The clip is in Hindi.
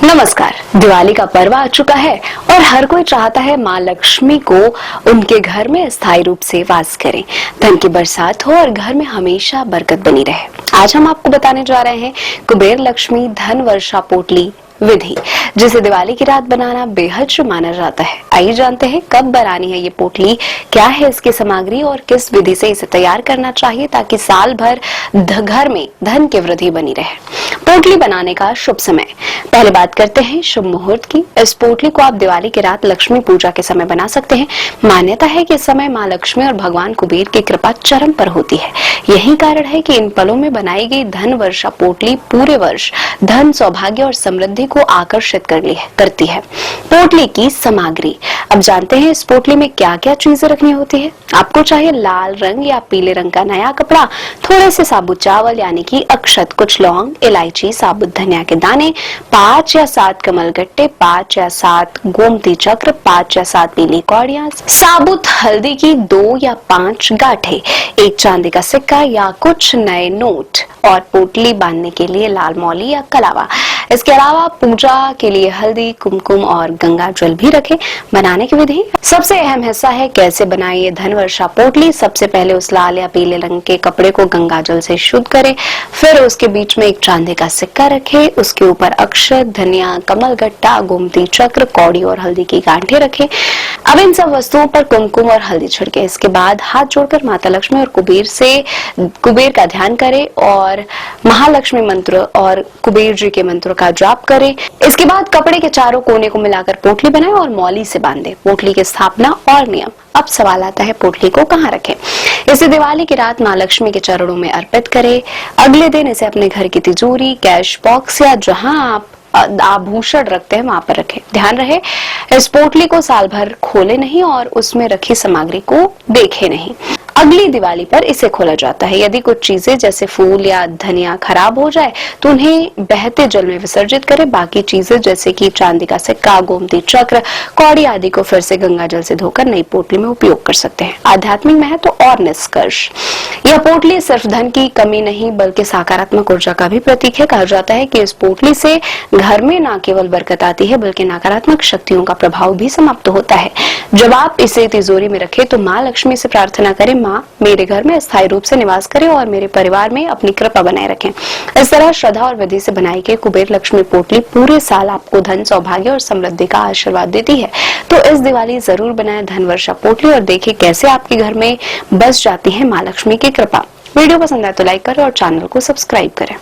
नमस्कार। दिवाली का पर्व आ चुका है और हर कोई चाहता है माँ लक्ष्मी को उनके घर में स्थायी रूप से वास करें, धन की बरसात हो और घर में हमेशा बरकत बनी रहे। आज हम आपको बताने जा रहे हैं कुबेर लक्ष्मी धन वर्षा पोटली विधि, जिसे दिवाली की रात बनाना बेहद शुभ माना जाता है। आइए जानते हैं कब बनानी है ये पोटली, क्या है इसकी सामग्री और किस विधि से इसे तैयार करना चाहिए ताकि साल भर घर में धन की वृद्धि बनी रहे। पोटली बनाने का शुभ समय। पहले बात करते हैं शुभ मुहूर्त की। इस पोटली को आप दिवाली की रात लक्ष्मी पूजा के समय बना सकते हैं। मान्यता है कि इस समय माँ लक्ष्मी और भगवान कुबेर की कृपा चरम पर होती है। यही कारण है कि इन पलों में बनाई गई धन वर्षा पोटली पूरे वर्ष धन, सौभाग्य और समृद्धि को आकर्षित करती है। पोटली की सामग्री। अब जानते हैं इस पोटली में क्या क्या चीजें रखनी होती है। आपको चाहिए लाल रंग या पीले रंग का नया कपड़ा, थोड़े से साबुत चावल यानी कि अक्षत, कुछ लौंग, इलायची, साबुत धनिया के दाने, 5 या 7 कमलगट्टे, 5 या 7 गोमती चक्र, 5 या 7 पीली कौड़ियां, साबुत हल्दी की 2 या 5 गांठें, एक चांदी का सिक्का या कुछ नए नोट और पोटली बांधने के लिए लाल मौली या कलावा। इसके अलावा पूजा के लिए हल्दी, कुमकुम और गंगा जल भी रखें। बनाने की विधि। सबसे अहम हिस्सा है कैसे बनाएं ये धन वर्षा पोटली। सबसे पहले उस लाल या पीले रंग के कपड़े को गंगा जल से शुद्ध करें, फिर उसके बीच में एक चांदी का सिक्का रखें, उसके ऊपर अक्षत, धनिया, कमलगट्टा, गोमती चक्र, कौड़ी और हल्दी की गांठें रखें। अब इन सब वस्तुओं पर कुमकुम और हल्दी छिड़के। इसके बाद हाथ जोड़कर माता लक्ष्मी और कुबेर का ध्यान करें और महालक्ष्मी मंत्र और कुबेर जी के मंत्रों का जाप करें। इसके बाद कपड़े के चारों कोने को मिलाकर पोटली बनाएं और मौली से बांधें। पोटली की स्थापना और नियम। अब सवाल आता है पोटली को कहाँ रखें। इसे दिवाली की रात माँ लक्ष्मी के चरणों में अर्पित करें। अगले दिन इसे अपने घर की तिजोरी, कैश बॉक्स या जहां आप आभूषण रखते हैं वहां पर रखें। ध्यान रहे इस पोटली को साल भर खोले नहीं और उसमें रखी सामग्री को देखे नहीं। अगली दिवाली पर इसे खोला जाता है। यदि कुछ चीजें जैसे फूल या धनिया खराब हो जाए तो उन्हें बहते जल में विसर्जित करें। बाकी चीजें जैसे कि चांदी का सिक्का, गोमती चक्र, कौड़ी आदि को फिर से गंगा जल से धोकर नई पोटली में उपयोग कर सकते हैं। आध्यात्मिक महत्व और निष्कर्ष। यह पोटली सिर्फ धन की कमी नहीं बल्कि सकारात्मक ऊर्जा का भी प्रतीक है। कहा जाता है कि इस पोटली से घर में न केवल बरकत आती है बल्कि नकारात्मक शक्तियों का प्रभाव भी समाप्त होता है। जब आप इसे तिजोरी में रखें तो माँ लक्ष्मी से प्रार्थना करें, माँ मेरे घर में स्थायी रूप से निवास करें और मेरे परिवार में अपनी कृपा बनाए रखें। इस तरह श्रद्धा और विधि से बनाई गई कुबेर लक्ष्मी पोटली पूरे साल आपको धन, सौभाग्य और समृद्धि का आशीर्वाद देती है। तो इस दिवाली जरूर बनाएं धन वर्षा पोटली और देखें कैसे आपके घर में बस जाती है माँ लक्ष्मी की कृपा। वीडियो पसंद आए तो लाइक करें और चैनल को सब्सक्राइब करें।